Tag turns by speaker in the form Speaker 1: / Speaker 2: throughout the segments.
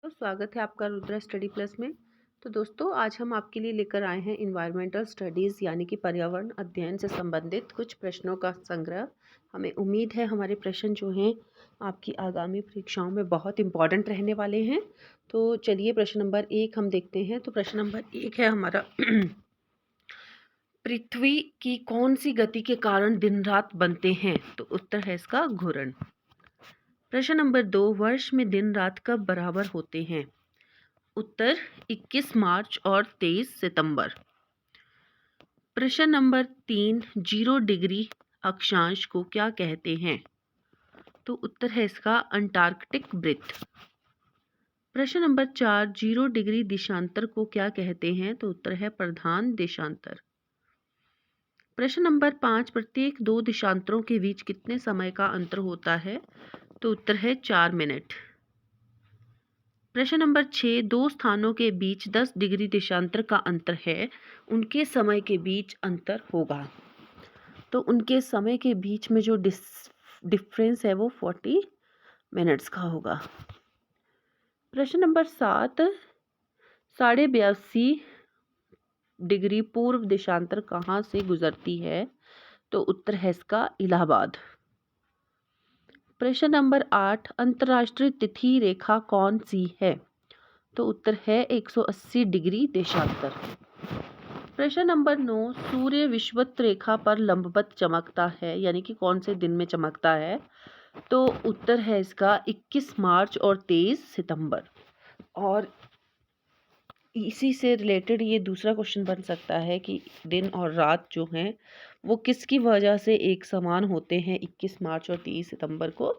Speaker 1: तो स्वागत है आपका रुद्रा स्टडी प्लस में। तो दोस्तों, आज हम आपके लिए लेकर आए हैं इन्वायरमेंटल स्टडीज़ यानी कि पर्यावरण अध्ययन से संबंधित कुछ प्रश्नों का संग्रह। हमें उम्मीद है हमारे प्रश्न जो हैं आपकी आगामी परीक्षाओं में बहुत इम्पॉर्टेंट रहने वाले हैं। तो चलिए प्रश्न नंबर 1 हम देखते हैं। तो प्रश्न नंबर 1 है हमारा पृथ्वी की कौन सी गति के कारण दिन रात बनते हैं? तो उत्तर है इसका घूर्णन। प्रश्न नंबर 2, वर्ष में दिन रात कब बराबर होते हैं? उत्तर 21 मार्च और 23 सितंबर। प्रश्न नंबर 3, 0 डिग्री अक्षांश को क्या कहते हैं? तो उत्तर है इसका अंटार्कटिक वृत्त। प्रश्न नंबर 4, 0 डिग्री देशांतर को क्या कहते हैं? तो उत्तर है प्रधान देशांतर। प्रश्न नंबर 5, प्रत्येक 2 देशांतरों के बीच कितने समय का अंतर होता है? तो उत्तर है 4 मिनट। प्रश्न नंबर 6, 2 स्थानों के बीच 10 डिग्री देशांतर का अंतर है, उनके समय के बीच अंतर होगा। तो उनके समय के बीच में जो डिफरेंस है वो 40 मिनट्स का होगा। प्रश्न नंबर 7, 82.5 डिग्री पूर्व देशांतर कहाँ से गुजरती है? तो उत्तर है इसका इलाहाबाद। प्रश्न नंबर 8, अंतर्राष्ट्रीय तिथि रेखा कौन सी है? तो उत्तर है 180 डिग्री देशांतर। प्रश्न नंबर 9, सूर्य विषुवत रेखा पर लंबवत चमकता है यानी कि कौन से दिन में चमकता है? तो उत्तर है इसका 21 मार्च और 23 सितंबर। और इसी से रिलेटेड ये दूसरा क्वेश्चन बन सकता है कि दिन और रात जो हैं वो किसकी वजह से एक समान होते हैं 21 मार्च और 23 सितंबर को?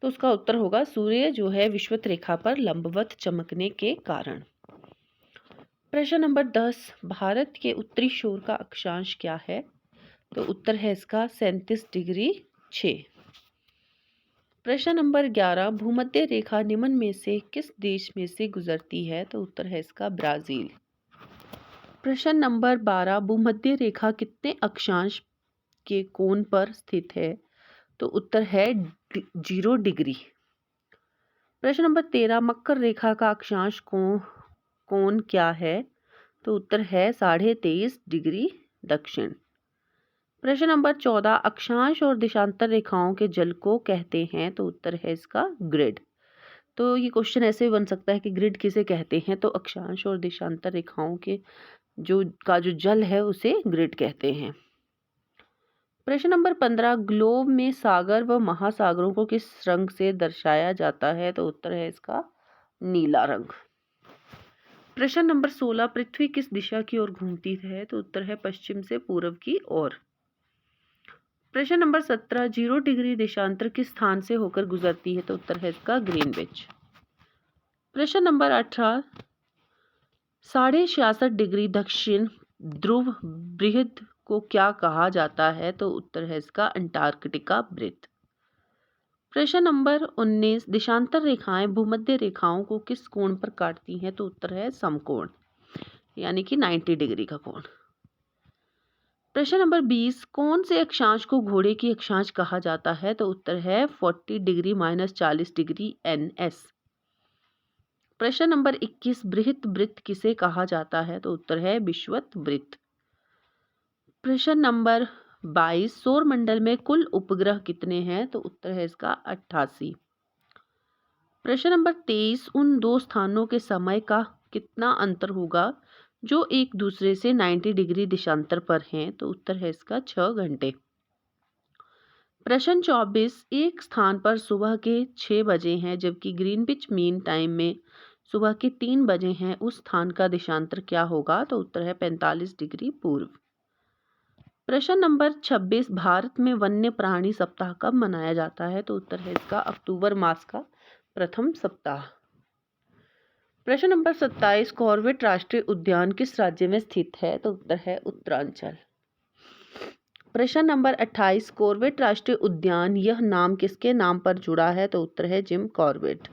Speaker 1: तो उसका उत्तर होगा सूर्य जो है विषुवत रेखा पर लंबवत चमकने के कारण। प्रश्न नंबर 10, भारत के उत्तरी शोर का अक्षांश क्या है? तो उत्तर है इसका 37 डिग्री 6। प्रश्न नंबर 11, भूमध्य रेखा निम्न में से किस देश में से गुजरती है? तो उत्तर है इसका ब्राजील। प्रश्न नंबर 12, भूमध्य रेखा कितने अक्षांश के कोण पर स्थित है? तो उत्तर है 0 डिग्री। प्रश्न नंबर 13, मकर रेखा का अक्षांश कोण क्या है? तो उत्तर है 23.5 डिग्री दक्षिण। प्रश्न नंबर 14, अक्षांश और देशांतर रेखाओं के जल को कहते हैं? तो उत्तर है इसका ग्रिड। तो ये क्वेश्चन ऐसे भी बन सकता है कि ग्रिड किसे कहते हैं? तो अक्षांश और देशांतर रेखाओं के जो जल है उसे ग्रिड कहते हैं। प्रश्न नंबर 15, ग्लोब में सागर व महासागरों को किस रंग से दर्शाया जाता है? तो उत्तर है इसका नीला रंग। प्रश्न नंबर 16, पृथ्वी किस दिशा की ओर घूमती है? तो उत्तर है पश्चिम से पूर्व की ओर। प्रश्न नंबर 17, 0 डिग्री देशांतर किस स्थान से होकर गुजरती है? तो उत्तर है इसका ग्रीनविच। प्रश्न नंबर 18, 66.5 डिग्री दक्षिण ध्रुव बृहद को क्या कहा जाता है? तो उत्तर है इसका अंटार्कटिका वृत्त। प्रश्न नंबर 19, देशांतर रेखाएं भूमध्य रेखाओं को किस कोण पर काटती हैं? तो उत्तर है समकोण यानी कि 90 डिग्री का कोण। प्रश्न नंबर 20, कौन से अक्षांश को घोड़े की अक्षांश कहा जाता है? तो उत्तर है 40 डिग्री -40 डिग्री NS। प्रश्न नंबर 21, बृहत वृत्त किसे कहा जाता है? तो उत्तर है विषुवत वृत्त। प्रश्न नंबर 22, सौर मंडल में कुल उपग्रह कितने हैं? तो उत्तर है इसका 88। प्रश्न नंबर 23, उन 2 स्थानों के समय का कितना अंतर होगा जो एक दूसरे से 90 डिग्री देशांतर पर हैं? तो उत्तर है इसका 6 घंटे। प्रश्न 24, एक स्थान पर सुबह के 6 बजे हैं जबकि ग्रीनविच मीन टाइम में सुबह के 3 बजे हैं, उस स्थान का देशांतर क्या होगा? तो उत्तर है 45 डिग्री पूर्व। प्रश्न नंबर 26, भारत में वन्य प्राणी सप्ताह कब मनाया जाता है? तो उत्तर है इसका अक्टूबर मास का प्रथम सप्ताह। प्रश्न नंबर 27, कॉर्बेट राष्ट्रीय उद्यान किस राज्य में स्थित है? तो उत्तर है उत्तरांचल। प्रश्न नंबर 28, कॉर्बेट राष्ट्रीय उद्यान यह नाम किसके नाम पर जुड़ा है? तो उत्तर है जिम कॉर्बेट।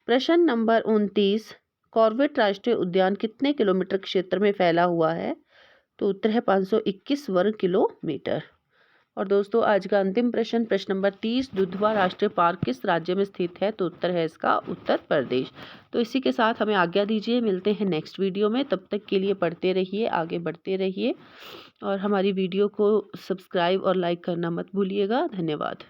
Speaker 1: प्रश्न नंबर 29, कॉर्बेट राष्ट्रीय उद्यान कितने किलोमीटर क्षेत्र में फैला हुआ है? तो उत्तर है 521 वर्ग किलोमीटर। और दोस्तों आज का अंतिम प्रश्न, प्रश्न नंबर 30, दुधवा राष्ट्रीय पार्क किस राज्य में स्थित है? तो उत्तर है इसका उत्तर प्रदेश। तो इसी के साथ हमें आज्ञा दीजिए, मिलते हैं नेक्स्ट वीडियो में। तब तक के लिए पढ़ते रहिए, आगे बढ़ते रहिए और हमारी वीडियो को सब्सक्राइब और लाइक करना मत भूलिएगा। धन्यवाद।